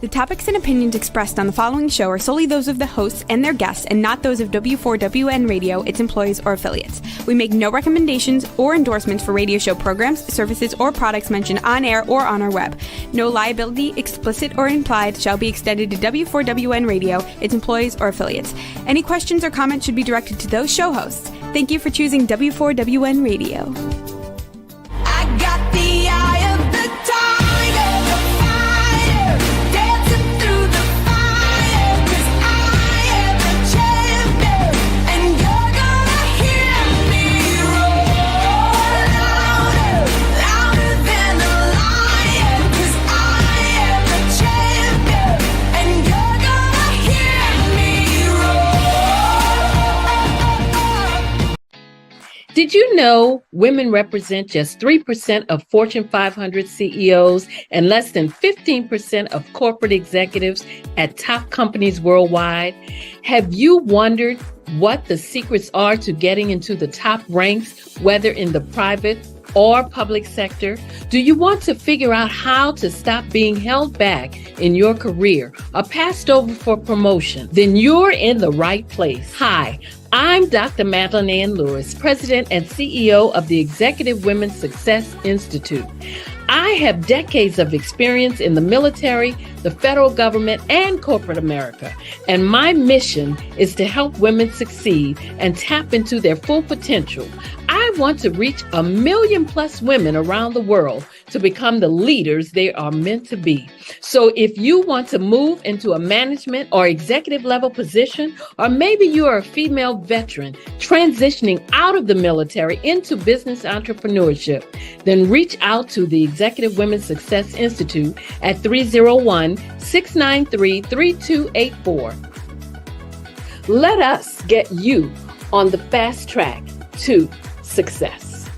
topics and opinions expressed on the following show are solely those of the hosts and their guests and not those of W4WN Radio, its employees, or affiliates. We make no recommendations or endorsements for radio show programs, services, or products mentioned on air or on our web. No liability, explicit or implied, shall be extended to W4WN Radio, its employees, or affiliates. Any questions or comments should be directed to those show hosts. Thank you for choosing W4WN Radio. I got the eye of the tiger, the fire, dancing through the fire, 'cause I am the champion, and you're gonna hear me roar louder, louder than a lion, 'cause I am the champion, and you're gonna hear me roar. Did you know women represent just 3% of Fortune 500 CEOs and less than 15% of corporate executives at top companies worldwide? Have you wondered what the secrets are to getting into the top ranks, whether in the private or public sector? Do you want to figure out how to stop being held back in your career or passed over for promotion? Then you're in the right place. Hi, I'm Dr. Madeline Ann Lewis, President and CEO of the Executive Women's Success Institute. I have decades of experience in the military, the federal government, and corporate America, and my mission is to help women succeed and tap into their full potential. I want to reach 1 million plus women around the world to become the leaders they are meant to be. So if you want to move into a management or executive level position, or maybe you are a female veteran transitioning out of the military into business entrepreneurship, then reach out to the Executive Women's Success Institute at 301-693-3284. Let us get you on the fast track to success.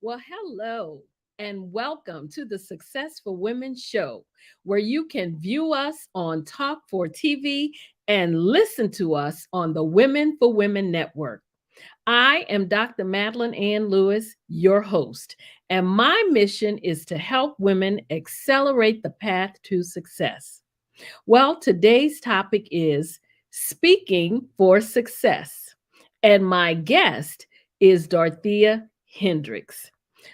Well, hello and welcome to the Successful Women Show, where you can view us on Talk for TV and listen to us on the Women for Women Network. I am Dr. Madeline Ann Lewis, your host, and my mission is to help women accelerate the path to success. Well, today's topic is speaking for success, and my guest is Dorothea Hendriks.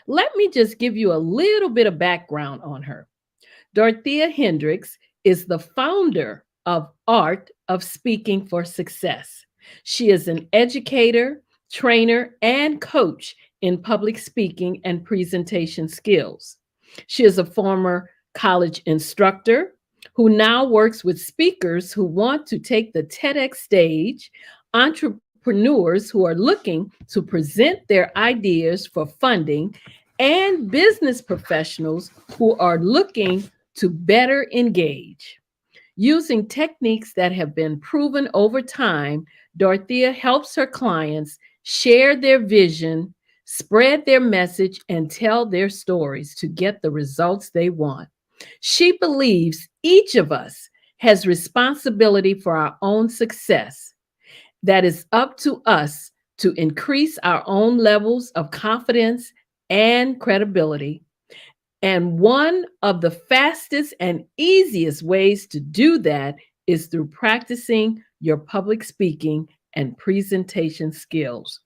Let me just give you a little bit of background on her. Dorothea Hendriks is the founder of Art of Speaking for Success. She is an educator, trainer, and coach in public speaking and presentation skills. She is a former college instructor who now works with speakers who want to take the TEDx stage, entrepreneurs who are looking to present their ideas for funding, and business professionals who are looking to better engage. Using techniques that have been proven over time, Dorothea helps her clients share their vision, spread their message, and tell their stories to get the results they want. She believes each of us has responsibility for our own success. That is up to us to increase our own levels of confidence and credibility. And one of the fastest and easiest ways to do that is through practicing your public speaking and presentation skills.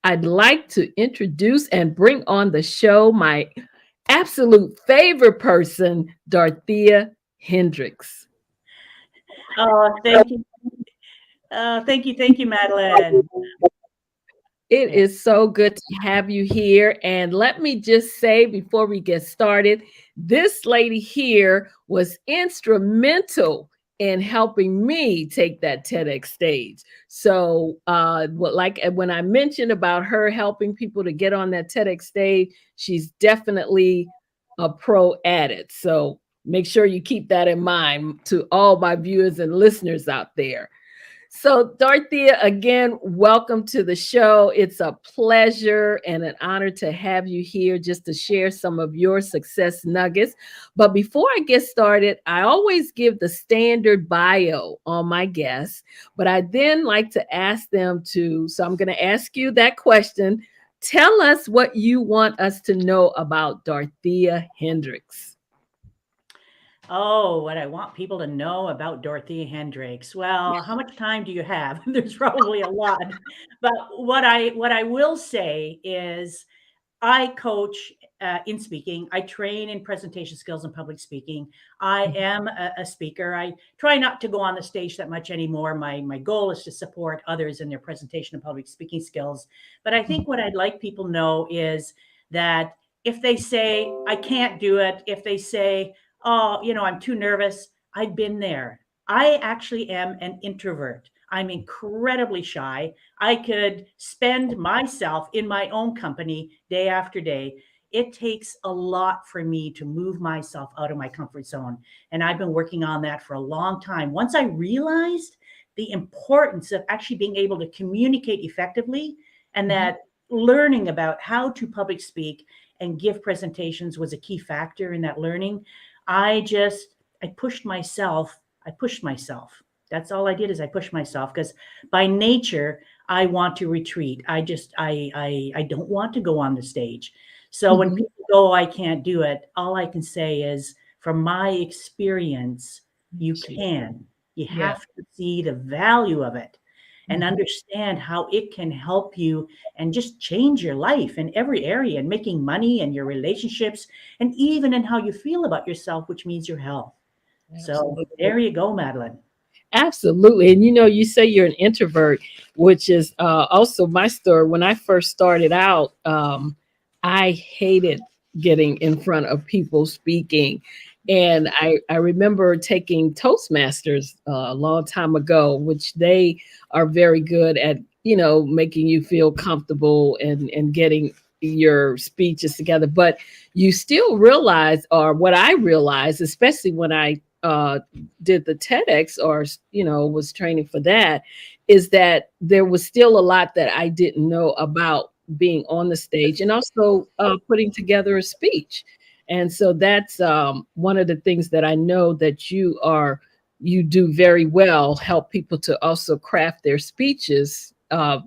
I'd like to introduce and bring on the show my absolute favorite person, Dorothea Hendriks. Oh, thank you. Thank you, Madeline. It is so good to have you here. And let me just say before we get started, this lady here was instrumental in helping me take that TEDx stage. So like when I mentioned about her helping people to get on that TEDx stage, she's definitely a pro at it. So make sure you keep that in mind to all my viewers and listeners out there. So, Dorothea, again, welcome to the show. It's a pleasure and an honor to have you here just to share some of your success nuggets. But before I get started, I always give the standard bio on my guests, but I then like to ask them to, so I'm going to ask you that question. Tell us what you want us to know about Dorothea Hendriks. Oh, what I want people to know about Dorothea Hendriks. Well, how much time do you have? There's probably a lot. But what I will say is I coach in speaking. I train in presentation skills and public speaking. I am a speaker. I try not to go on the stage that much anymore. My goal is to support others in their presentation and public speaking skills. But I think what I'd like people to know is that if they say, I can't do it, if they say, oh, I'm too nervous, I've been there. I actually am an introvert. I'm incredibly shy. I could spend myself in my own company day after day. It takes a lot for me to move myself out of my comfort zone. And I've been working on that for a long time. Once I realized the importance of actually being able to communicate effectively and that learning about how to public speak and give presentations was a key factor in that learning, I pushed myself. That's all I did is I pushed myself because by nature, I want to retreat. I don't want to go on the stage. So when people go, I can't do it, all I can say is from my experience, you can. You have to see the value of it and understand how it can help you and just change your life in every area and making money and your relationships and even in how you feel about yourself, which means your health. Absolutely. So there you go, Madeline. Absolutely. And you say you're an introvert, which is also my story. When I first started out, I hated getting in front of people speaking. And I remember taking Toastmasters a long time ago, which they are very good at, making you feel comfortable and getting your speeches together. But you still realize, or what I realized, especially when I did the TEDx or, was training for that, is that there was still a lot that I didn't know about being on the stage and also putting together a speech. And so that's one of the things that I know that you do very well, help people to also craft their speeches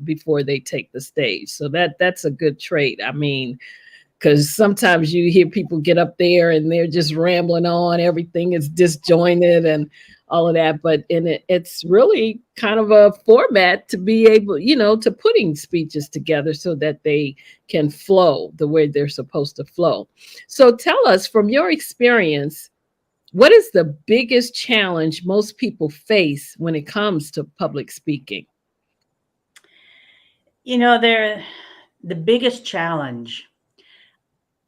before they take the stage. So that's a good trait. I mean, because sometimes you hear people get up there and they're just rambling on, everything is disjointed and all of that. But it's really kind of a format to be able, to putting speeches together so that they can flow the way they're supposed to flow. So tell us, from your experience, what is the biggest challenge most people face when it comes to public speaking? The biggest challenge.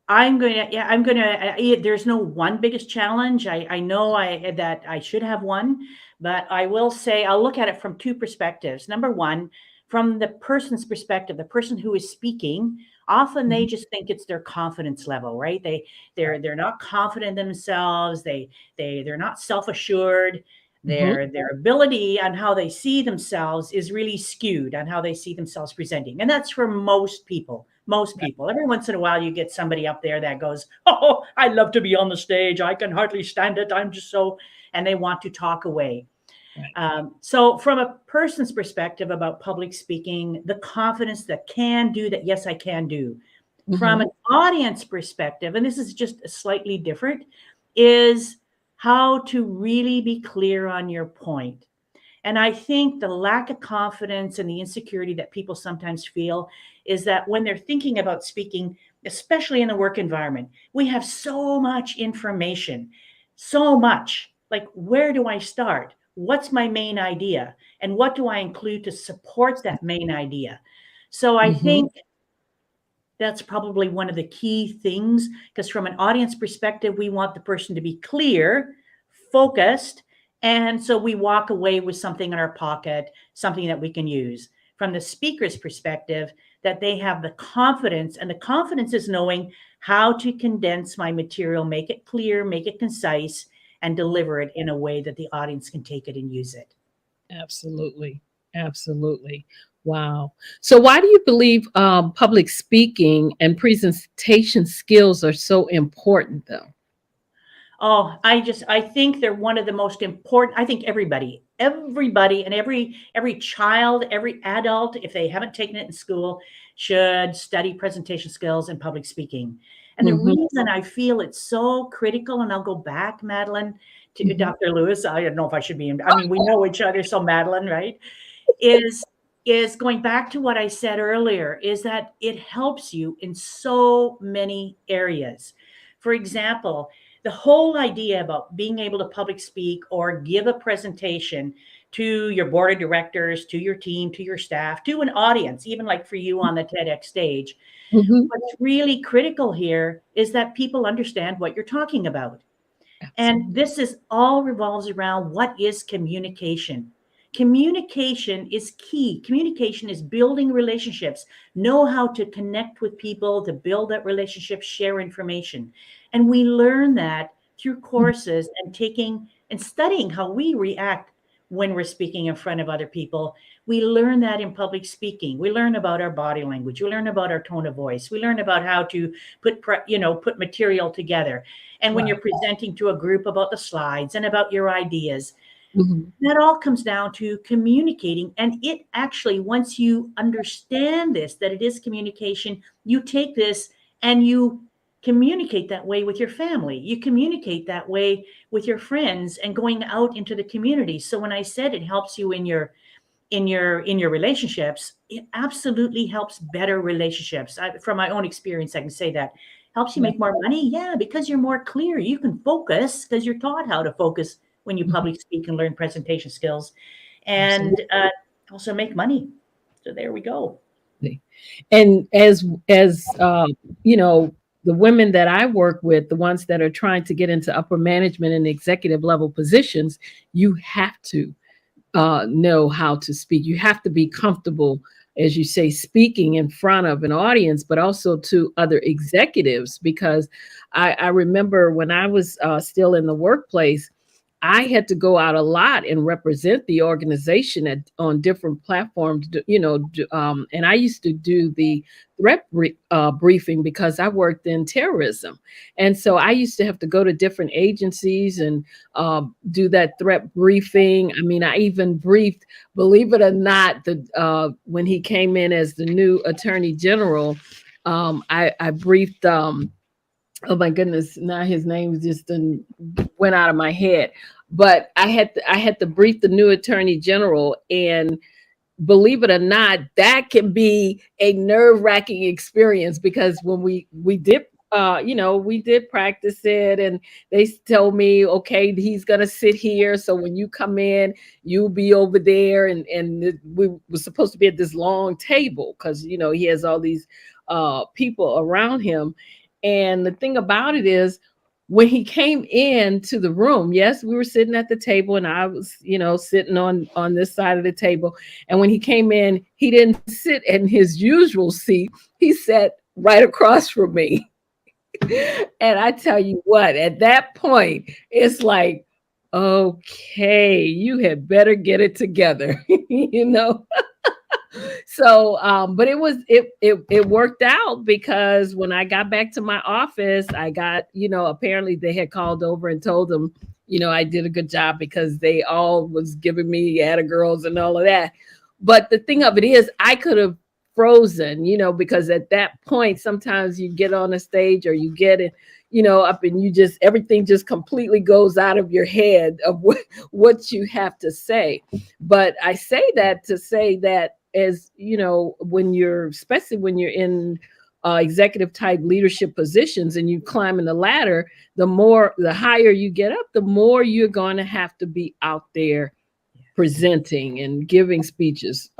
There's no one biggest challenge. I know that I should have one, but I will say I'll look at it from two perspectives. Number one, from the person's perspective, the person who is speaking, often they just think it's their confidence level, right? They're not confident in themselves. They're not self-assured. Their ability on how they see themselves is really skewed on how they see themselves presenting. And that's for most people. Every once in a while, you get somebody up there that goes, oh, I love to be on the stage. I can hardly stand it. I'm just so, and they want to talk away. Right. So from a person's perspective about public speaking, the confidence that can do that, yes, I can do. From an audience perspective, and this is just slightly different, is how to really be clear on your point. And I think the lack of confidence and the insecurity that people sometimes feel is that when they're thinking about speaking, especially in the work environment, we have so much information, so much. Like, where do I start? What's my main idea? And what do I include to support that main idea? So I think that's probably one of the key things, because from an audience perspective, we want the person to be clear, focused, and so we walk away with something in our pocket, something that we can use. From the speaker's perspective, that they have the confidence, and the confidence is knowing how to condense my material, make it clear, make it concise, and deliver it in a way that the audience can take it and use it. Absolutely. Absolutely. Wow. So why do you believe public speaking and presentation skills are so important, though? Oh, I think they're one of the most important. I think everybody and every child, every adult, if they haven't taken it in school, should study presentation skills and public speaking. And the Hmm. reason I feel it's so critical, and I'll go back, Madeline, to Hmm. Dr. Lewis. I don't know if I should be in, I mean, we know each other, so Madeline, right? Is is going back to what I said earlier, is that it helps you in so many areas. For example, the whole idea about being able to public speak or give a presentation to your board of directors, to your team, to your staff, to an audience, even like for you on the TEDx stage. Hmm. What's really critical here is that people understand what you're talking about. And Absolutely. this is all revolves around what is communication. Communication is key. Communication is building relationships, know how to connect with people, to build that relationship, share information. And we learn that through courses and taking and studying how we react when we're speaking in front of other people. We learn that in public speaking. We learn about our body language. We learn about our tone of voice. We learn about how to put material together. And when Right. you're presenting to a group about the slides and about your ideas, Hmm. that all comes down to communicating. And it actually, once you understand this, that it is communication, you take this and you communicate that way with your family. You communicate that way with your friends and going out into the community. So when I said it helps you in your relationships, it absolutely helps better relationships. From my own experience, I can say that. Helps you Yeah. make more money, yeah, because you're more clear. You can focus because you're taught how to focus when you Mhm. public speak and learn presentation skills, and Absolutely. also make money. So there we go. And as you know, the women that I work with, the ones that are trying to get into upper management and executive level positions, you have to know how to speak. You have to be comfortable, as you say, speaking in front of an audience, but also to other executives. Because I remember when I was still in the workplace, I had to go out a lot and represent the organization on different platforms, and I used to do the briefing because I worked in terrorism. And so I used to have to go to different agencies and do that threat briefing. I mean, I even briefed, believe it or not, when he came in as the new attorney general, I briefed. Oh my goodness, now his name just went out of my head. But I had to brief the new attorney general, and believe it or not, that can be a nerve-wracking experience because when we did we did practice it, and they told me, okay, he's gonna sit here, so when you come in, you'll be over there, and we were supposed to be at this long table because he has all these people around him. And the thing about it is, when he came into the room, yes, we were sitting at the table, and I was sitting on this side of the table. And when he came in, he didn't sit in his usual seat. He sat right across from me. And I tell you what, at that point, it's like, okay, you had better get it together, you know? So but it worked out because when I got back to my office, I got, apparently they had called over and told them, I did a good job because they all was giving me atta girls and all of that. But the thing of it is, I could have frozen, because at that point sometimes you get on a stage or you get it, up, and you just, everything just completely goes out of your head of what you have to say. But I say that to say that, as when you're, especially when you're in executive type leadership positions and you climb in the ladder, the higher you get up, the more you're going to have to be out there presenting and giving speeches,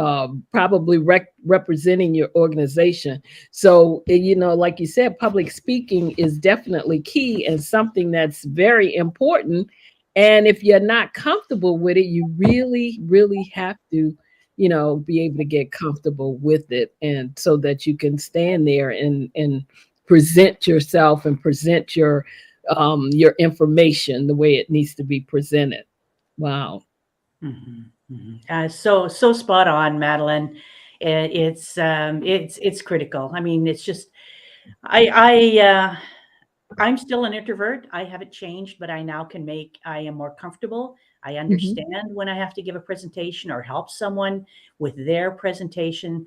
probably representing your organization. So, like you said, public speaking is definitely key and something that's very important. And if you're not comfortable with it, you really, really have to, be able to get comfortable with it, and so that you can stand there and present yourself and present your information the way it needs to be presented. Wow. Mhm. Mhm. So spot on, Madeline. It's critical. I mean, it's just I'm still an introvert. I haven't changed, but I am more comfortable. I Mhm. understand when I have to give a presentation or help someone with their presentation.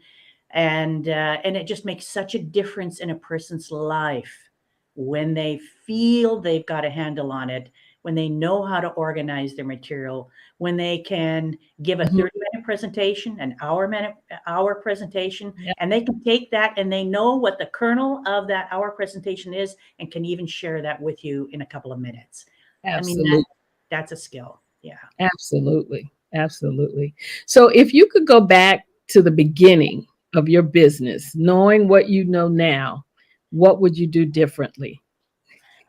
And it just makes such a difference in a person's life when they feel they've got a handle on it, when they know how to organize their material, when they can give a Mhm. 30-minute presentation, an hour presentation, Yeah, and they can take that and they know what the kernel of that hour presentation is and can even share that with you in a couple of minutes. I mean, absolutely. that's a skill. Yeah. Absolutely. Absolutely. So if you could go back to the beginning of your business, knowing what you know now, what would you do differently?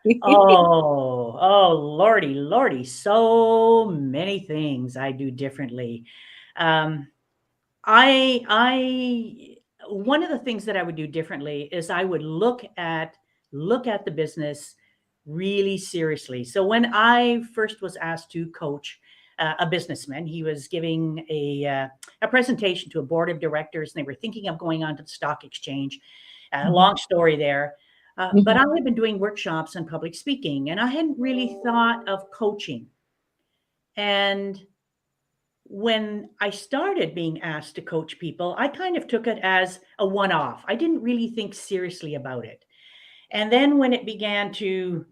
Lordy, lordy, so many things I do differently. Um, I one of the things that I would do differently is I would look at the business really seriously. So when I first was asked to coach a businessman, he was giving a presentation to a board of directors, and they were thinking of going on to the stock exchange. Mhm. Long story there. But Mhm. I had been doing workshops on public speaking, and I hadn't really thought of coaching. And when I started being asked to coach people, I kind of took it as a one off. I didn't really think seriously about it. And then when I began to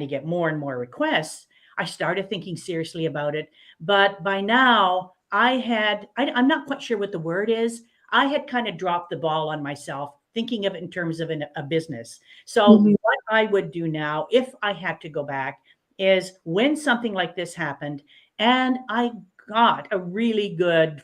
get more and more requests, I started thinking seriously about it. But by now, I'm not quite sure what the word is. I had kind of dropped the ball on myself, thinking of it in terms of a business. So, Mhm. what I would do now, if I had to go back, is when something like this happened, and I got really good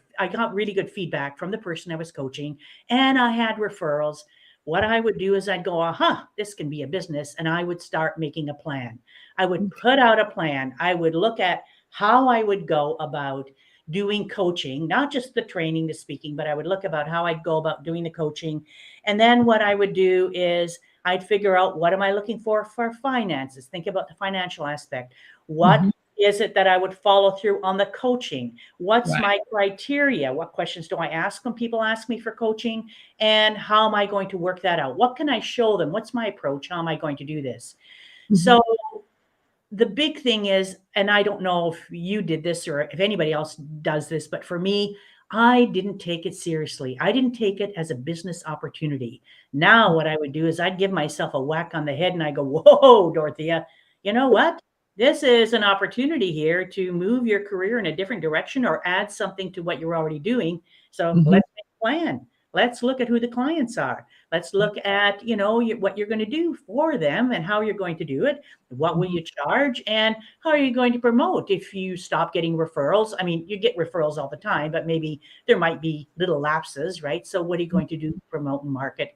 feedback from the person I was coaching, and I had referrals. What I would do is I'd go, aha, this can be a business. And I would start making a plan. I would put out a plan. I would look at how I would go about doing coaching, not just the training, the speaking, but I would look about how I'd go about doing the coaching. And then what I would do is I'd figure out what am I looking for finances, think about the financial aspect. What Mhm. is it that I would follow through on the coaching? What's Right. my criteria? What questions do I ask when people ask me for coaching? And how am I going to work that out? What can I show them? What's my approach? How am I going to do this? Mhm. So the big thing is, and I don't know if you did this or if anybody else does this, but for me, I didn't take it seriously. I didn't take it as a business opportunity. Now, what I would do is I'd give myself a whack on the head and I go, whoa, Dorothea, you know what? This is an opportunity here to move your career in a different direction or add something to what you're already doing. So Mhm. let's make a plan. Let's look at who the clients are. Let's look at, what you're going to do for them and how you're going to do it. What will Mhm. you charge? And how are you going to promote if you stop getting referrals? I mean, you get referrals all the time, but maybe there might be little lapses, right? So, what are you going to do to promote and market?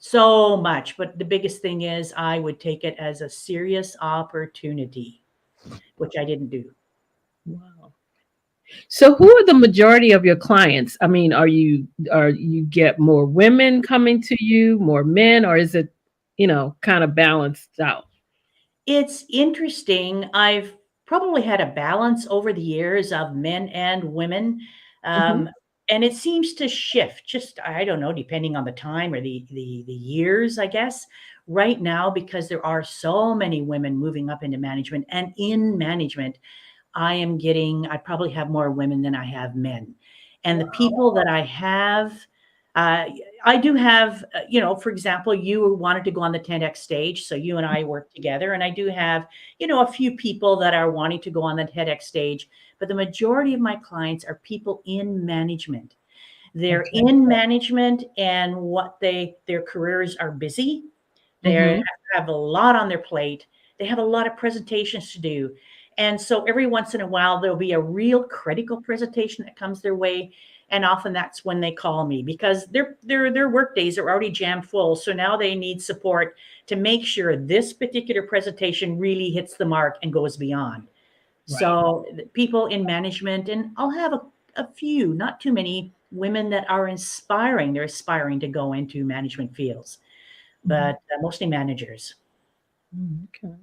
So much. But the biggest thing is, I would take it as a serious opportunity, which I didn't do. Wow. So who are the majority of your clients? I mean, are you get more women coming to you, more men, or is it, kind of balanced out? It's interesting. I've probably had a balance over the years of men and women. Mhm. Um, and it seems to shift just, I don't know, depending on the time or the years, I guess. Right now, because there are so many women moving up into management and in management, I probably have more women than I have men. And the people that I have, uh, I do have, for example, you wanted to go on the TEDx stage. So you and I work together. And I do have, a few people that are wanting to go on the TEDx stage. But the majority of my clients are people in management. They're Okay. in management and their careers are busy. They Mhm. have a lot on their plate. They have a lot of presentations to do. And so every once in a while, there'll be a real critical presentation that comes their way. And often that's when they call me because their work days are already jammed full. So now they need support to make sure this particular presentation really hits the mark and goes beyond. Right. So the people in management, and I'll have a few, not too many women that are inspiring. They're aspiring to go into management fields, Mhm. but mostly managers. Okay.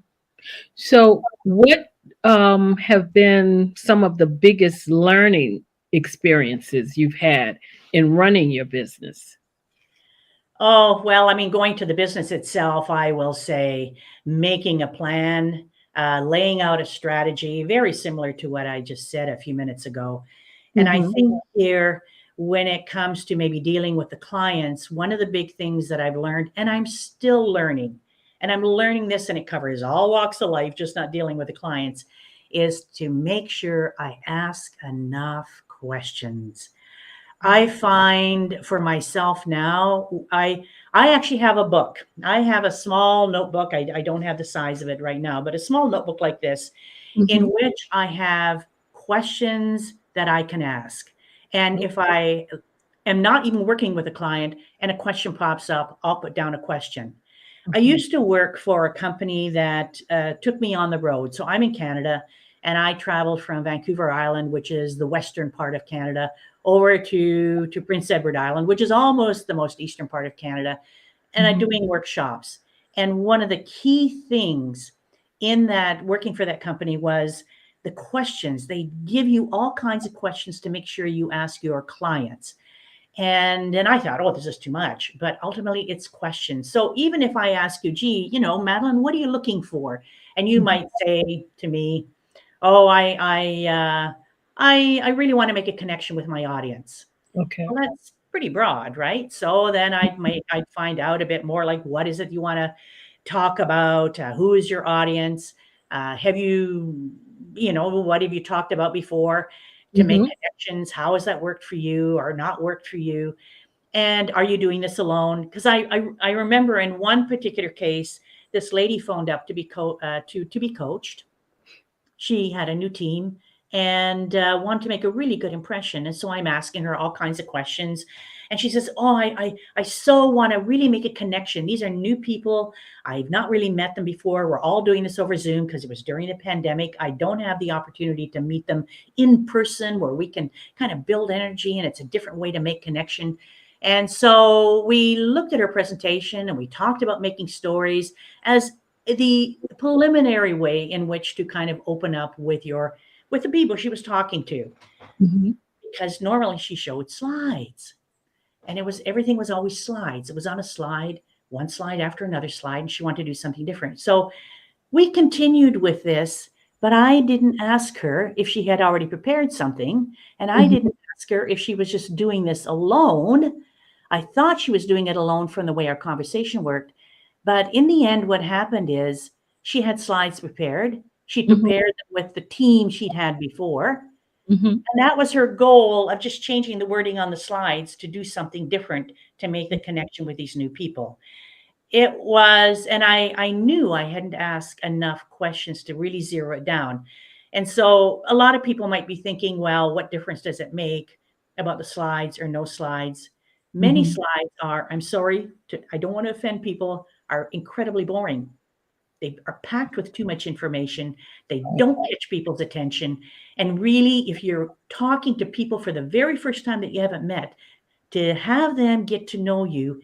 So, what have been some of the biggest learning experiences you've had in running your business? Oh, well, I mean, going to the business itself, I will say making a plan, laying out a strategy, very similar to what I just said a few minutes ago. And I Mhm. think here, when it comes to maybe dealing with the clients, one of the big things that I've learned, and I'm still learning, and I'm learning this, and it covers all walks of life, just not dealing with the clients, is to make sure I ask enough questions. I find for myself now, I actually have a book. I have a small notebook. I don't have the size of it right now, but a small notebook like this in Mhm. which I have questions that I can ask. And if I am not even working with a client and a question pops up, I'll put down a question. I Mhm. used to work for a company that took me on the road. So I'm in Canada and I traveled from Vancouver Island, which is the western part of Canada, over to Prince Edward Island, which is almost the most eastern part of Canada, and I'm Mhm. doing workshops. And one of the key things in that working for that company was the questions. They give you all kinds of questions to make sure you ask your clients. And then I thought, oh, this is too much. But ultimately, it's questions. So even if I ask you, gee, Madeline, what are you looking for? And you Mhm. might say to me, oh, I really want to make a connection with my audience. Okay. Well, that's pretty broad, right? So then I'd find out a bit more like what is it you want to talk about? Who is your audience? Have you, what have you talked about before to make Mhm. connections? How has that worked for you or not worked for you? And are you doing this alone? Because I remember in one particular case, this lady phoned up to be to be coached. She had a new team and wanted to make a really good impression. And so I'm asking her all kinds of questions. And she says, oh, I so want to really make a connection. These are new people. I've not really met them before. We're all doing this over Zoom because it was during the pandemic. I don't have the opportunity to meet them in person where we can kind of build energy and it's a different way to make connection. And so we looked at her presentation and we talked about making stories as the preliminary way in which to kind of open up with the people she was talking to, Mhm. because normally she showed slides and everything was always slides. It was on a slide, one slide after another slide, and she wanted to do something different. So we continued with this, but I didn't ask her if she had already prepared something, and I Mhm. didn't ask her if she was just doing this alone. I thought she was doing it alone from the way our conversation worked. But in the end, what happened is she had slides prepared. She'd Mhm. prepared them with the team she'd had before. Mhm. And that was her goal of just changing the wording on the slides to do something different to make the connection with these new people. It was, and I knew I hadn't asked enough questions to really zero it down. And so a lot of people might be thinking, well, what difference does it make about the slides or no slides? Many Mhm. slides are, I'm sorry, I don't want to offend people, are incredibly boring. They are packed with too much information. They don't catch people's attention. And really, if you're talking to people for the very first time that you haven't met, to have them get to know you,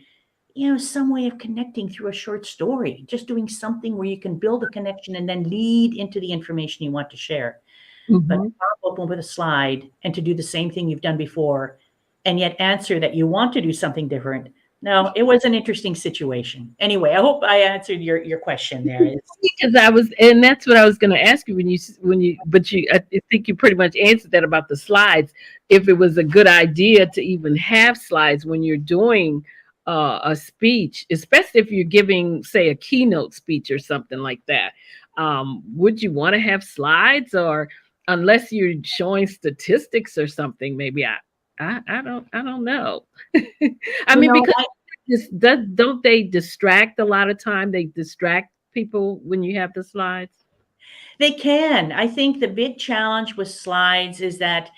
some way of connecting through a short story, just doing something where you can build a connection and then lead into the information you want to share. But to Mhm. pop open with a slide and to do the same thing you've done before, and yet answer that you want to do something different. No, it was an interesting situation. Anyway, I hope I answered your question there. Because and that's what I was going to ask you but I think you pretty much answered that about the slides. If it was a good idea to even have slides when you're doing a speech, especially if you're giving, say, a keynote speech or something like that, would you want to have slides, or unless you're showing statistics or something? Maybe I don't know. I You mean, know, because don't they distract a lot of time? They distract people when you have the slides. they can. I think the big challenge with slides is that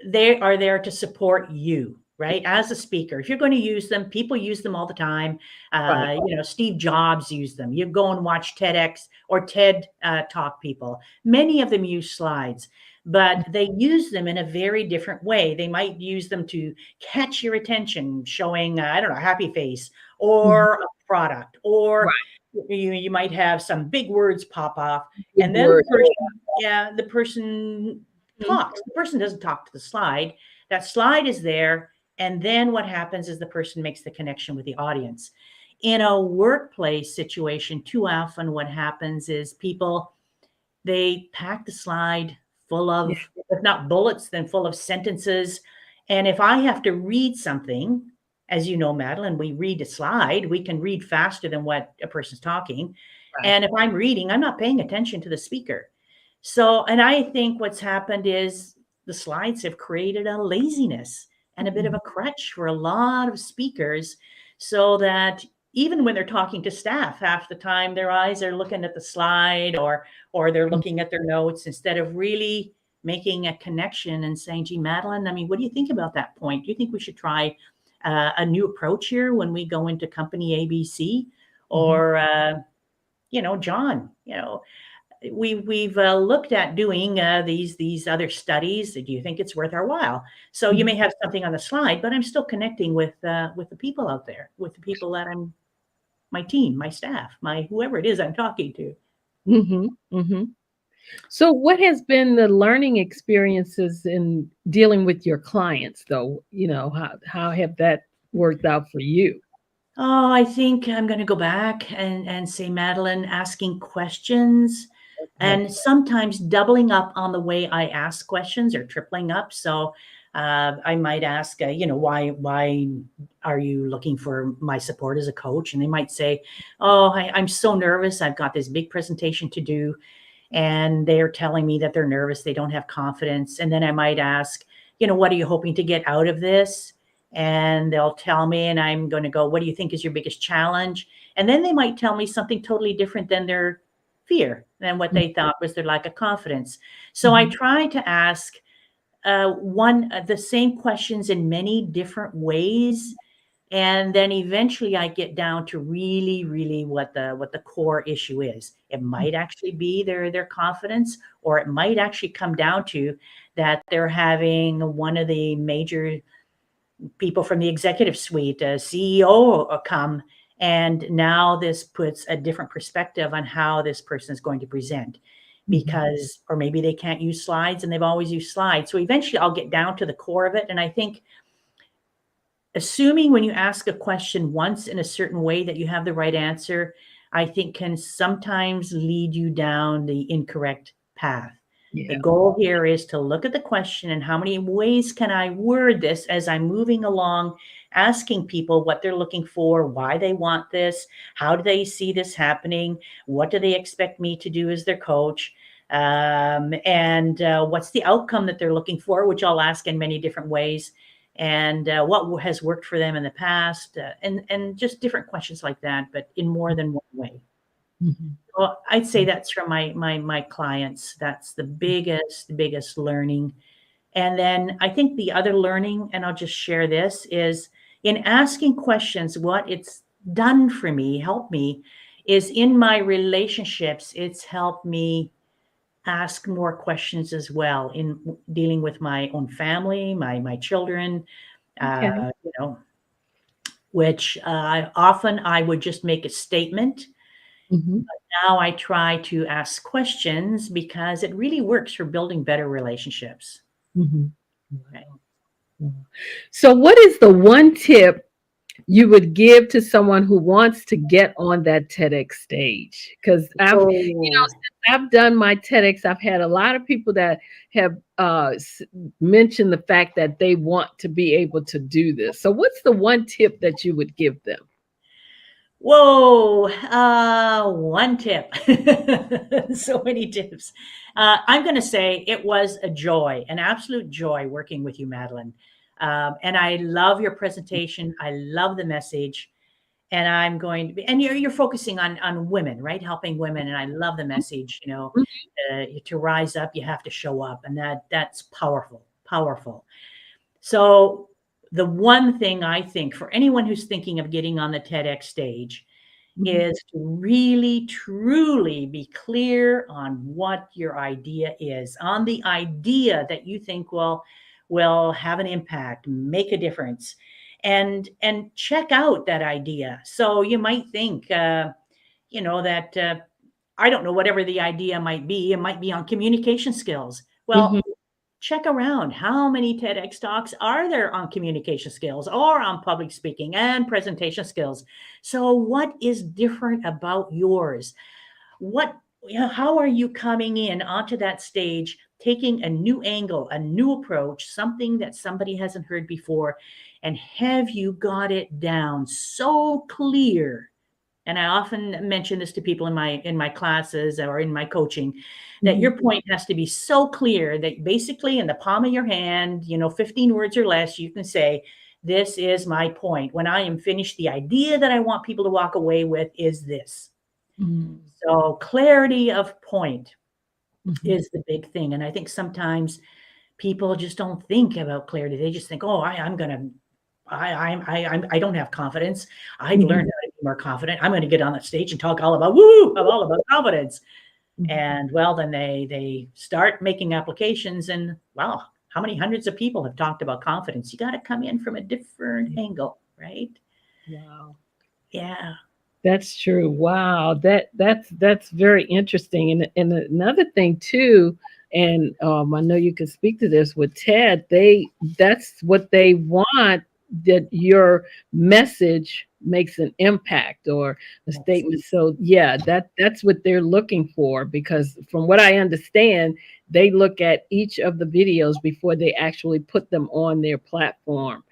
they are there to support you, right? As a speaker, if you're going to use them, people use them all the time. Right. Steve Jobs used them. You go and watch TEDx or TED Talk people. Many of them use slides, but they use them in a very different way. They might use them to catch your attention, showing, I don't know, a happy face Mhm. or a product, or Right. you might have some big words pop off, Big and then word. the person talks. The person doesn't talk to the slide. That slide is there. And then what happens is the person makes the connection with the audience. In a workplace situation, too often what happens is people, they pack the slide full of, if not bullets, then full of sentences. And if I have to read something, as you know, Madeline, we read a slide, we can read faster than what a person's talking. Right. And if I'm reading, I'm not paying attention to the speaker. So, and I think what's happened is the slides have created a laziness and a bit of a crutch for a lot of speakers, so that even when they're talking to staff, half the time their eyes are looking at the slide, or they're looking at their notes instead of really making a connection and saying, gee, Madeline, I mean, what do you think about that point? Do you think we should try a new approach here when we go into company ABC? Or, John, we've looked at doing these other studies. Do you think it's worth our while? So you may have something on the slide, but I'm still connecting with the people out there, with the people that my team, my staff, my whoever it is I'm talking to. So what has been the learning experiences in dealing with your clients, though? How have that worked out for you? Oh, I think I'm going to go back and say, Madeline, asking questions and sometimes doubling up on the way I ask questions, or tripling up. So I might ask, why are you looking for my support as a coach? And they might say, oh, I'm so nervous. I've got this big presentation to do. And they're telling me that they're nervous. They don't have confidence. And then I might ask, what are you hoping to get out of this? And they'll tell me, and I'm going to go, what do you think is your biggest challenge? And then they might tell me something totally different than their fear, than what they thought was their lack of confidence. So I try to ask the same questions in many different ways. And then eventually I get down to really, really what the core issue is. It might actually be their confidence, or it might actually come down to that they're having one of the major people from the executive suite, a CEO, come, and now this puts a different perspective on how this person is going to present, because, or maybe they can't use slides and they've always used slides. So eventually I'll get down to the core of it. And I think assuming when you ask a question once in a certain way that you have the right answer, I think can sometimes lead you down the incorrect path. The goal here is to look at the question and how many ways can I word this as I'm moving along, asking people what they're looking for, why they want this, how do they see this happening, what do they expect me to do as their coach, and what's the outcome that they're looking for, which I'll ask in many different ways, and what has worked for them in the past, and just different questions like that, but in more than one way. Well, I'd say that's from my clients. That's the biggest learning. And then I think the other learning, and I'll just share this, is in asking questions, what it's done for me, helped me, is in my relationships, it's helped me ask more questions as well in dealing with my own family, my children, which often I would just make a statement. Now I try to ask questions because it really works for building better relationships. Okay. So what is the one tip you would give to someone who wants to get on that TEDx stage? Because since I've done my TEDx, I've had a lot of people that have mentioned the fact that they want to be able to do this. So what's the one tip that you would give them? Whoa, one tip. So many tips. I'm going to say it was a joy, an absolute joy working with you, Madeline. And I love your presentation. I love the message. And I'm going to be, and you're focusing on women, right? Helping women. And I love the message, to rise up, you have to show up. And that's powerful, powerful. So the one thing I think for anyone who's thinking of getting on the TEDx stage is to really, truly be clear on what your idea is, on the idea that you think will have an impact, make a difference, and check out that idea. So you might think, that I don't know, whatever the idea might be, it might be on communication skills. Well, check around. How many TEDx talks are there on communication skills or on public speaking and presentation skills? So what is different about yours? What, how are you coming in onto that stage, taking a new angle, a new approach, something that somebody hasn't heard before, and have you got it down so clear? And I often mention this to people in my classes or in my coaching, that Mhm. your point has to be so clear that basically in the palm of your hand, 15 words or less, you can say, this is my point. When I am finished, the idea that I want people to walk away with is this. Mhm. So clarity of point Mhm. is the big thing. And I think sometimes people just don't think about clarity. They just think, oh, I don't have confidence. I've learned Mhm. how to be more confident. I'm going to get on that stage and talk all about woo, all about confidence. Mhm. And well, then they start making applications, and wow, how many hundreds of people have talked about confidence? You got to come in from a different angle, right? Wow. Yeah. That's true. Wow, that's very interesting. And another thing too, and I know you can speak to this with TED. That's what they want, that your message makes an impact or a Yes. statement. So yeah, that's what they're looking for, because from what I understand, they look at each of the videos before they actually put them on their platform.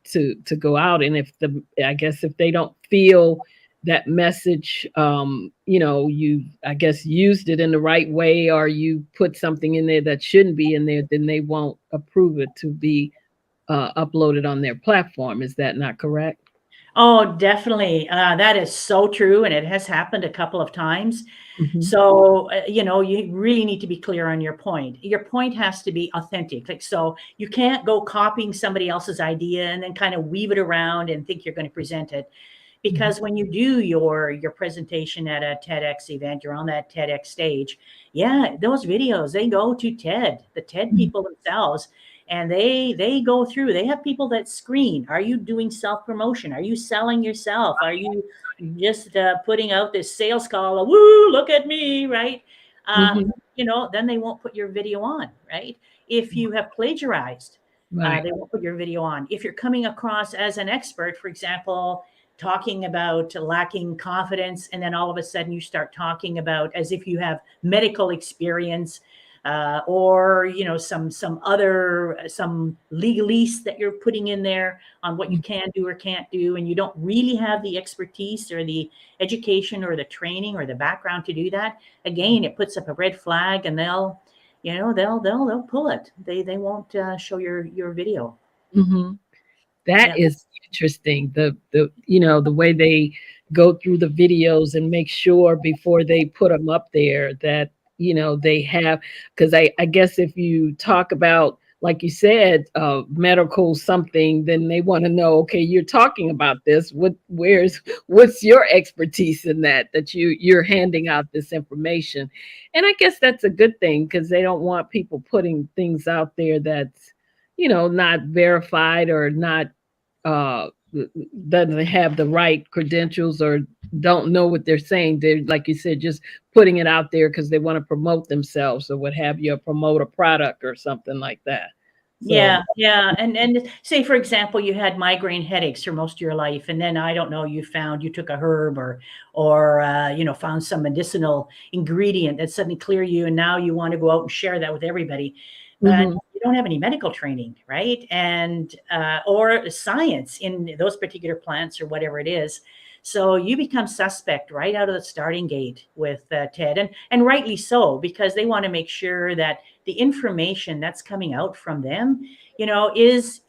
To go out, and if the I guess if they don't feel that message, you, I guess, used it in the right way, or you put something in there that shouldn't be in there, then they won't approve it to be uploaded on their platform. Is that not correct? Oh, definitely. That is so true. And it has happened a couple of times. Hmm. So, you really need to be clear on your point. Your point has to be authentic. Like, so you can't go copying somebody else's idea and then kind of weave it around and think you're going to present it. Hmm. Because when you do your presentation at a TEDx event, you're on that TEDx stage. Yeah, those videos, they go to TED, the TED people themselves, and they go through. They have people that screen. Are you doing self promotion? Are you selling yourself? Are you just putting out this sales call? Woo, look at me, right? Hmm. Then they won't put your video on, right? If you have plagiarized, Right. they won't put your video on. If you're coming across as an expert, for example, talking about lacking confidence, and then all of a sudden you start talking about as if you have medical experience, or some legalese that you're putting in there on what you can do or can't do, and you don't really have the expertise or the education or the training or the background to do that. Again, it puts up a red flag, and they'll pull it. They won't show your video. Hmm. That Yeah. is interesting. The way they go through the videos and make sure before they put them up there that they have, because I guess if you talk about, like you said, medical something, then they want to know, okay, you're talking about this. What's your expertise in that you're handing out this information? And I guess that's a good thing, because they don't want people putting things out there that's not verified or not uh doesn't have the right credentials, or don't know what they're saying. They're, like you said, just putting it out there because they want to promote themselves or what have you, or promote a product or something like that. So Yeah, yeah, and say, for example, you had migraine headaches for most of your life, and then I don't know, you took a herb or found some medicinal ingredient that suddenly clear you, and now you want to go out and share that with everybody, but mhm, you don't have any medical training, right? And or science in those particular plants or whatever it is. So you become suspect right out of the starting gate with TED, and rightly so, because they want to make sure that the information that's coming out from them, is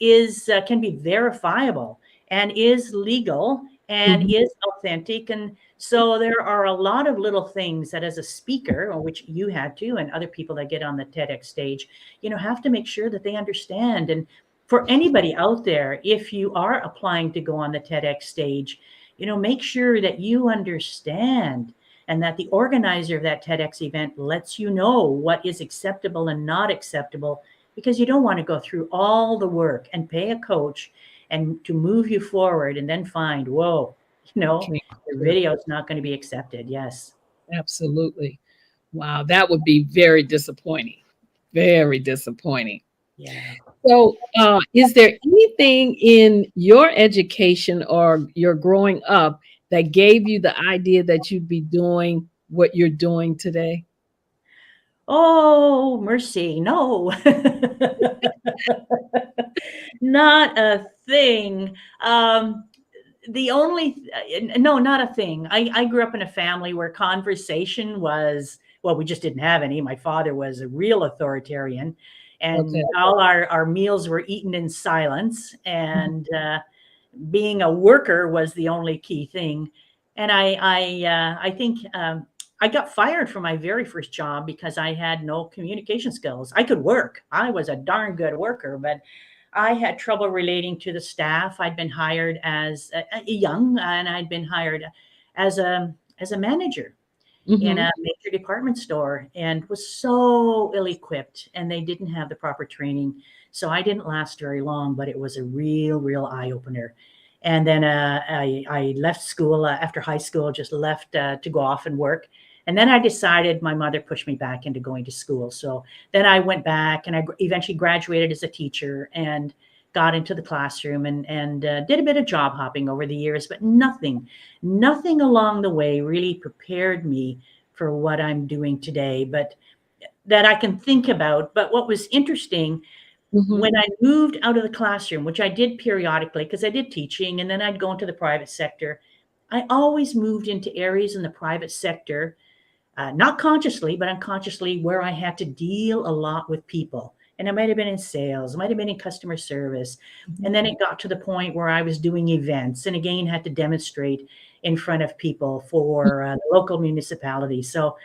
can be verifiable and is legal and mhm, is authentic. And so there are a lot of little things that, as a speaker, or which you had to, and other people that get on the TEDx stage, have to make sure that they understand. And for anybody out there, if you are applying to go on the TEDx stage, make sure that you understand and that the organizer of that TEDx event lets you know what is acceptable and not acceptable, because you don't want to go through all the work and pay a coach and to move you forward and then find, whoa, can't your do it. video is not going to be accepted. Yes. Absolutely. Wow, that would be very disappointing Very disappointing. Yeah. So, is there anything in your education or your growing up that gave you the idea that you'd be doing what you're doing today? Oh, mercy. No. Not a thing. The only no, not a thing. I grew up in a family where conversation was, well, we just didn't have any. My father was a real authoritarian, Okay. and all our meals were eaten in silence. And being a worker was the only key thing. And I think I got fired from my very first job because I had no communication skills. I could work. I was a darn good worker, but I had trouble relating to the staff. I'd been hired as a young, and I'd been hired as a manager in Hmm. a major department store, and was so ill-equipped, and they didn't have the proper training. So I didn't last very long, but it was a real eye opener. And then I left school after high school, just left to go off and work. And then I decided, my mother pushed me back into going to school. So then I went back, and I eventually graduated as a teacher and got into the classroom, and did a bit of job hopping over the years, but nothing along the way really prepared me for what I'm doing today, but that I can think about. But what was interesting, Hmm. when I moved out of the classroom, which I did periodically because I did teaching, and then I'd go into the private sector, I always moved into areas in the private sector, not consciously, but unconsciously, where I had to deal a lot with people. And I might have been in sales, I might have been in customer service. And then it got to the point where I was doing events, and again had to demonstrate in front of people for the local municipality. So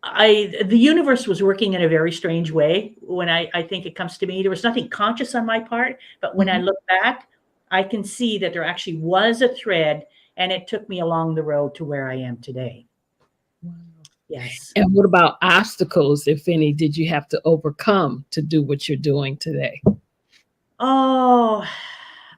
the universe was working in a very strange way when I think it comes to me. There was nothing conscious on my part, but when I Hmm. look back, I can see that there actually was a thread, and it took me along the road to where I am today. Yes. And what about obstacles, if any, did you have to overcome to do what you're doing today? Oh,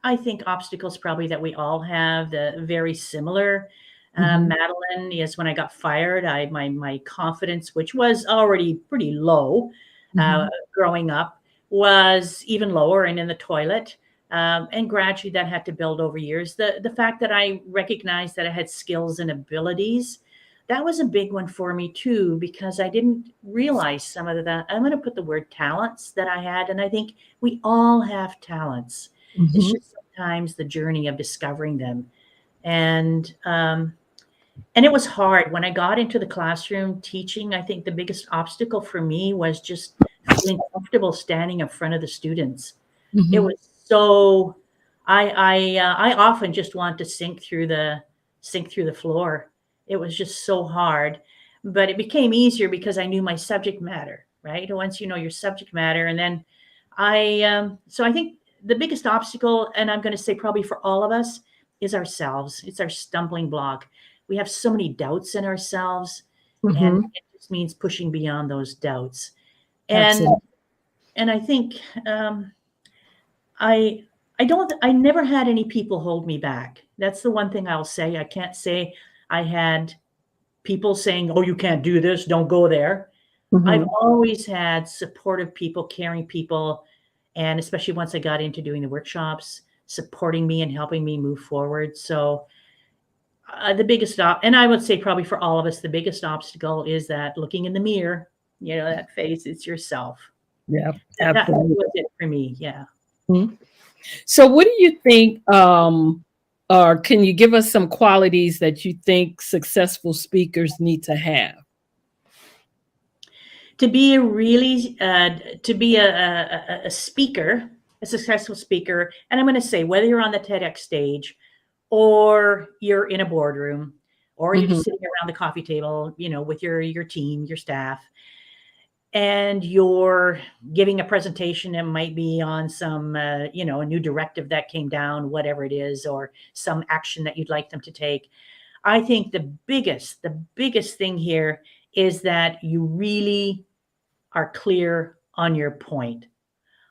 I think obstacles probably that we all have, the very similar. Hmm. Madeline, is when I got fired, my confidence, which was already pretty low uh, Hmm. growing up, was even lower and in the toilet. And gradually that had to build over years. The fact that I recognized that I had skills and abilities, that was a big one for me too, because I didn't realize some of that. I'm going to put the word talents that I had, and I think we all have talents. It's Hmm. just sometimes the journey of discovering them. And and it was hard when I got into the classroom teaching. I think the biggest obstacle for me was just feeling comfortable standing in front of the students. It Hmm. was so I often just want to sink through the floor. It was just so hard, but it became easier because I knew my subject matter, right? Once you know your subject matter, and then so I think the biggest obstacle, and I'm going to say probably for all of us, is ourselves. It's our stumbling block. We have so many doubts in ourselves, and Hmm. it just means pushing beyond those doubts. And Absolutely. and I think I I never had any people hold me back. That's the one thing I'll say. I can't say I had people saying, "Oh, you can't do this, don't go there." I've Hmm. always had supportive people, caring people, and especially once I got into doing the workshops, supporting me and helping me move forward. So, the biggest and I would say probably for all of us, the biggest obstacle is that looking in the mirror, that face, it's yourself. Yeah, That absolutely. was it for me. Yeah. Mhm. So, what do you think, or can you give us some qualities that you think successful speakers need to have? To be a really to be a speaker, a successful speaker, and I'm going to say whether you're on the TEDx stage, or you're in a boardroom, or you're Hmm. just sitting around the coffee table, with your team, your staff, and you're giving a presentation. It might be on some a new directive that came down, whatever it is, or some action that you'd like them to take. I think the biggest thing here is that you really are clear on your point,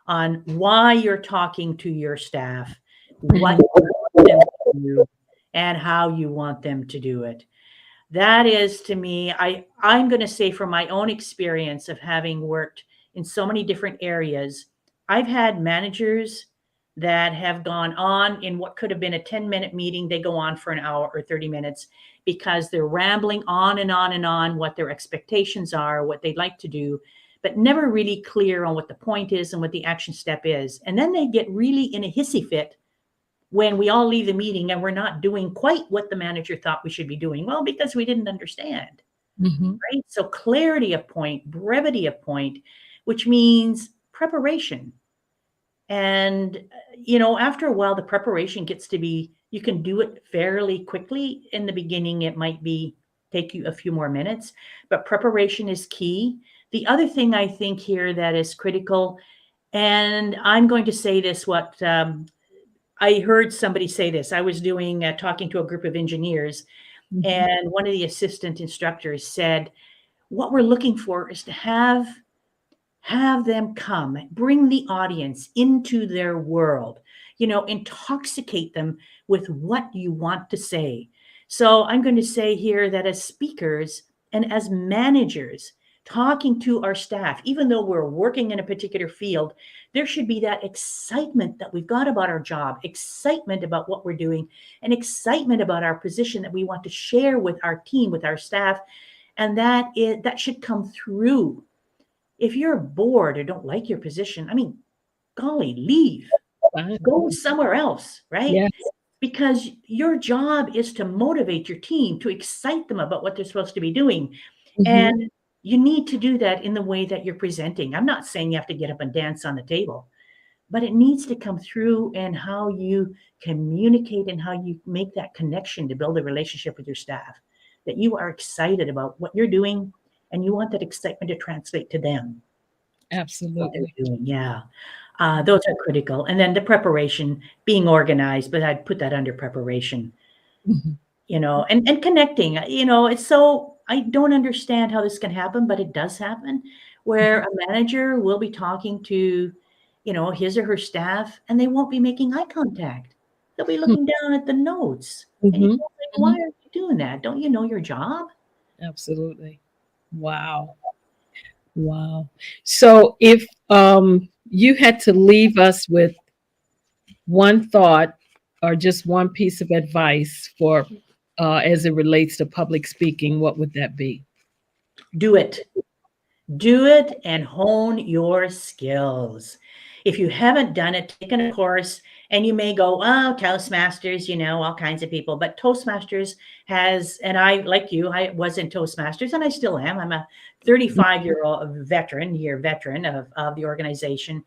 on why you're talking to your staff, what Hmm. you want them to do, and how you want them to do it. That is, to me, I'm going to say from my own experience of having worked in so many different areas. I've had managers that have gone on in what could have been a 10-minute meeting. They go on for an hour or 30 minutes because they're rambling on and on and on what their expectations are, what they'd like to do, but never really clear on what the point is and what the action step is. And then they get really in a hissy fit when we all leave the meeting and we're not doing quite what the manager thought we should be doing. Well, because we didn't understand, right? So clarity of point, brevity of point, which means preparation. And, after a while, the preparation gets to be, you can do it fairly quickly. In the beginning, it might take you a few more minutes, but preparation is key. The other thing I think here that is critical, and I'm going to say this, I heard somebody say this. I was talking to a group of engineers, and one of the assistant instructors said, what we're looking for is to have them come, bring the audience into their world, intoxicate them with what you want to say. So I'm going to say here that as speakers and as managers, talking to our staff, even though we're working in a particular field, there should be that excitement that we've got about our job, excitement about what we're doing, and excitement about our position that we want to share with our team, with our staff. And that should come through. If you're bored or don't like your position, golly, leave. Go somewhere else, right? Yes. Because your job is to motivate your team, to excite them about what they're supposed to be doing. And you need to do that in the way that you're presenting. I'm not saying you have to get up and dance on the table, but it needs to come through in how you communicate and how you make that connection to build a relationship with your staff, that you are excited about what you're doing and you want that excitement to translate to them. Absolutely. What they're doing. Yeah. Those are critical. And then the preparation, being organized, but I'd put that under preparation, and connecting, it's so, I don't understand how this can happen, but it does happen, where a manager will be talking to, his or her staff, and they won't be making eye contact. They'll be looking down at the notes. And you're like, why are you doing that? Don't you know your job? Absolutely. Wow. So if you had to leave us with one thought or just one piece of advice for as it relates to public speaking, what would that be? Do it. Do it and hone your skills. If you haven't done it, taken a course, and you may go, oh, Toastmasters, all kinds of people. But Toastmasters and I, like you, I was in Toastmasters, and I still am. I'm a 35-year-old veteran of the organization.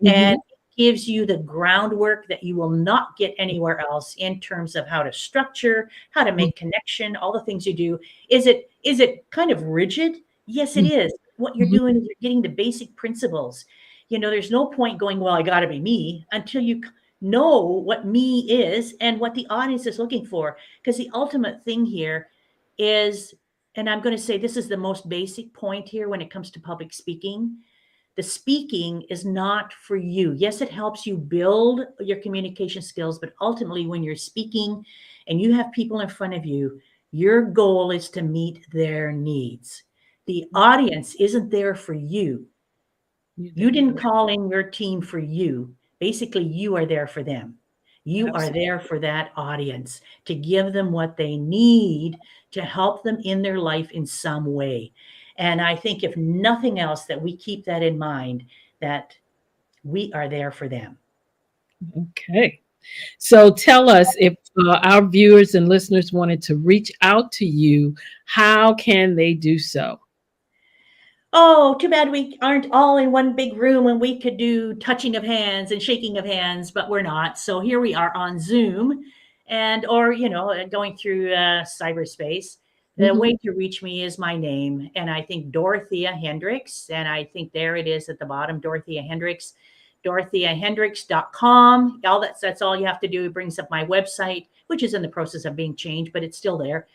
And it gives you the groundwork that you will not get anywhere else in terms of how to structure, how to make connection, all the things you do. Is it kind of rigid? Yes, it is. What you're doing is you're getting the basic principles. There's no point going, well, I got to be me, until you know what me is and what the audience is looking for. Because the ultimate thing here is, and I'm going to say this is the most basic point here when it comes to public speaking. The speaking is not for you. Yes, it helps you build your communication skills, but ultimately when you're speaking and you have people in front of you, your goal is to meet their needs. The audience isn't there for you. You didn't call in your team for you. Basically, you are there for them. You are there for that audience to give them what they need to help them in their life in some way. And I think if nothing else, that we keep that in mind, that we are there for them. Okay. So tell us, if our viewers and listeners wanted to reach out to you, how can they do so? Oh, too bad we aren't all in one big room and we could do touching of hands and shaking of hands, but we're not. So here we are on Zoom or going through cyberspace. The way to reach me is my name. And I think Dorothea Hendriks. And I think there it is at the bottom, Dorothea Hendriks, DorotheaHendriks.com. That's all you have to do. It brings up my website, which is in the process of being changed, but it's still there.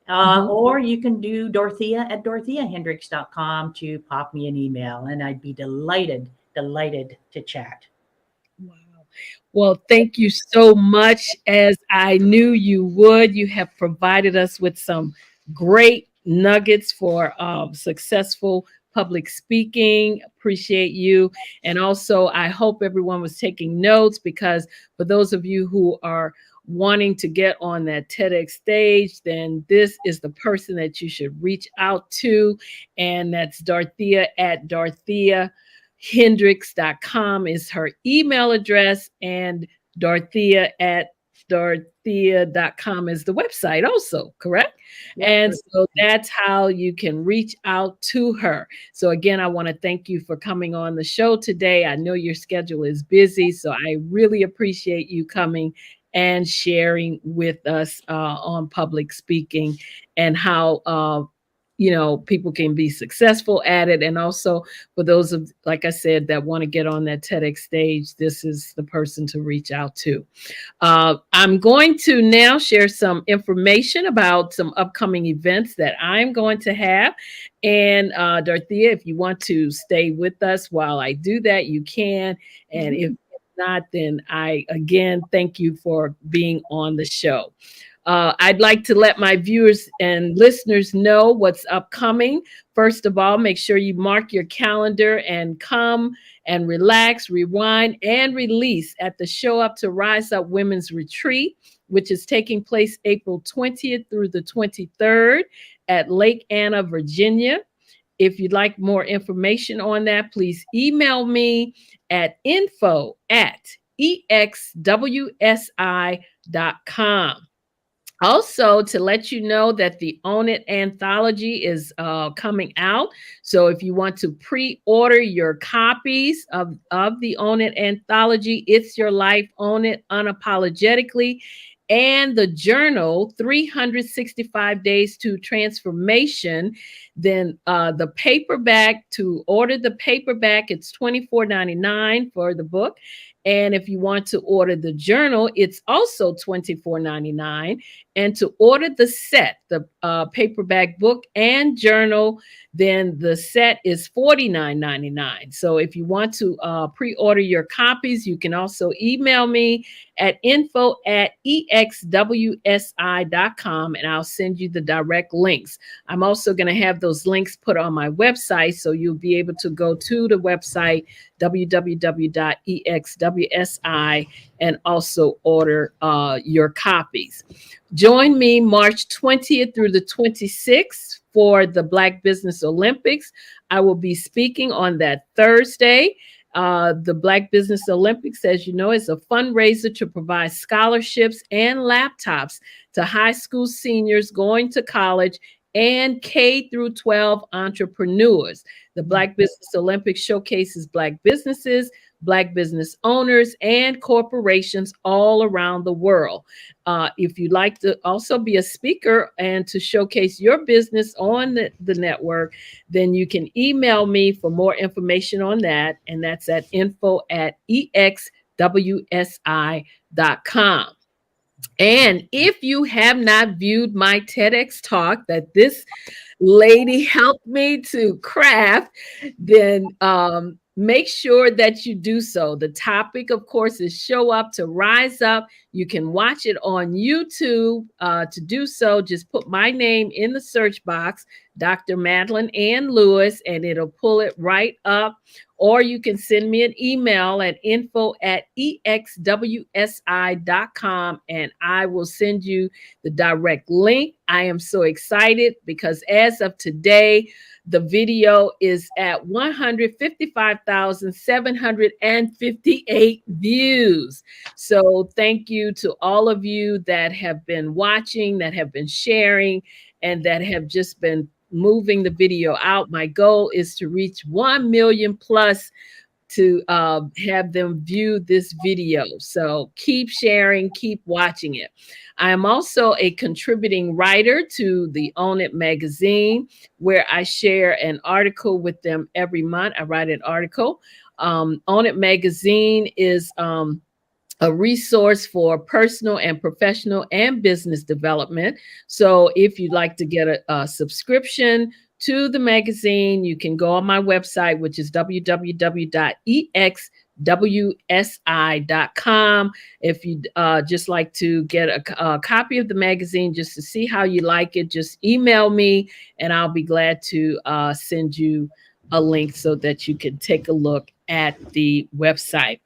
Or you can do Dorothea at DorotheaHendriks.com to pop me an email, and I'd be delighted to chat. Wow. Well, thank you so much. As I knew you would, you have provided us with some great nuggets for successful public speaking. Appreciate you. And also, I hope everyone was taking notes, because for those of you who are wanting to get on that TEDx stage, then this is the person that you should reach out to. And that's Dorothea at DorotheaHendriks.com is her email address, and Dorothea at Dorothea.com is the website also, correct? Yep. And so that's how you can reach out to her. So again, I want to thank you for coming on the show today. I know your schedule is busy, so I really appreciate you coming and sharing with us on public speaking and how people can be successful at it. And also for those of, like I said, that want to get on that TEDx stage, this is the person to reach out to. I'm going to now share some information about some upcoming events that I'm going to have. And Dorothea, if you want to stay with us while I do that, you can. And if not, then I again thank you for being on the show. I'd like to let my viewers and listeners know what's upcoming. First of all, make sure you mark your calendar and come and relax, rewind, and release at the Show Up to Rise Up Women's Retreat, which is taking place April 20th through the 23rd at Lake Anna, Virginia. If you'd like more information on that, please email me at info@exwsi.com. Also, to let you know that the Own It anthology is coming out. So if you want to pre-order your copies of the Own It anthology, It's Your Life, Own It Unapologetically, and the journal, 365 Days to Transformation, then the paperback, to order the paperback, it's $24.99 for the book. And if you want to order the journal, it's also $24.99. And to order the set, the paperback book and journal, then the set is $49.99. So if you want to pre-order your copies, you can also email me at info@exwsi.com, and I'll send you the direct links. I'm also going to have those links put on my website, so you'll be able to go to the website www.exwsi and also order your copies. Join me March 20th through the 26th for the Black Business Olympics. I will be speaking on that Thursday. The Black Business Olympics, as you know, is a fundraiser to provide scholarships and laptops to high school seniors going to college and K through 12 entrepreneurs. The Black Business Olympics showcases Black businesses, Black business owners, and corporations all around the world. If you'd like to also be a speaker and to showcase your business on the network, then you can email me for more information on that. And that's at info@exwsi.com. And if you have not viewed my TEDx talk that this lady helped me to craft, then make sure that you do so. The topic, of course, is Show Up to Rise Up. You can watch it on YouTube. To do so, just put my name in the search box, Dr. Madeline Ann Lewis, and it'll pull it right up. Or you can send me an email at info@exwsi.com, and I will send you the direct link. I am so excited because as of today, the video is at 155,758 views. So thank you to all of you that have been watching, that have been sharing, and that have just been moving the video out. My goal is to reach 1 million plus to have them view this video. So keep sharing, keep watching it. I am also a contributing writer to the Own It magazine, where I share an article with them every month. I write an article. Own It magazine is a resource for personal and professional and business development. So if you'd like to get a subscription to the magazine, you can go on my website, which is www.exwsi.com. If you'd just like to get a copy of the magazine just to see how you like it, just email me and I'll be glad to send you a link so that you can take a look at the website.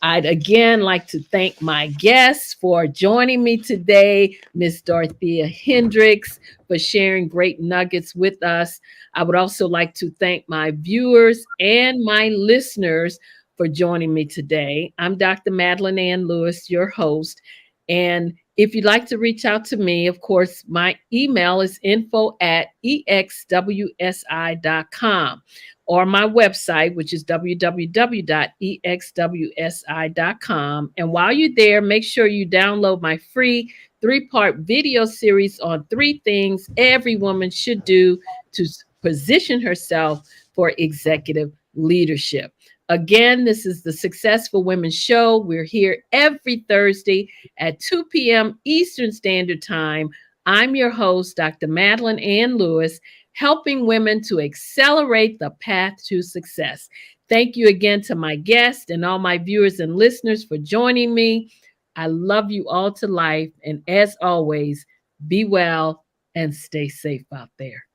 I'd again like to thank my guests for joining me today, Miss Dorothea Hendriks, for sharing great nuggets with us. I would also like to thank my viewers and my listeners for joining me today. I'm Dr. Madeline Ann Lewis, your host. And if you'd like to reach out to me, of course, my email is info@exwsi.com, or my website, which is www.exwsi.com. And while you're there, make sure you download my free 3-part video series on 3 things every woman should do to position herself for executive leadership. Again, this is the Successful Women Show. We're here every Thursday at 2 p.m. Eastern Standard Time. I'm your host, Dr. Madeline Ann Lewis, helping women to accelerate the path to success. Thank you again to my guests and all my viewers and listeners for joining me. I love you all to life. And as always, be well and stay safe out there.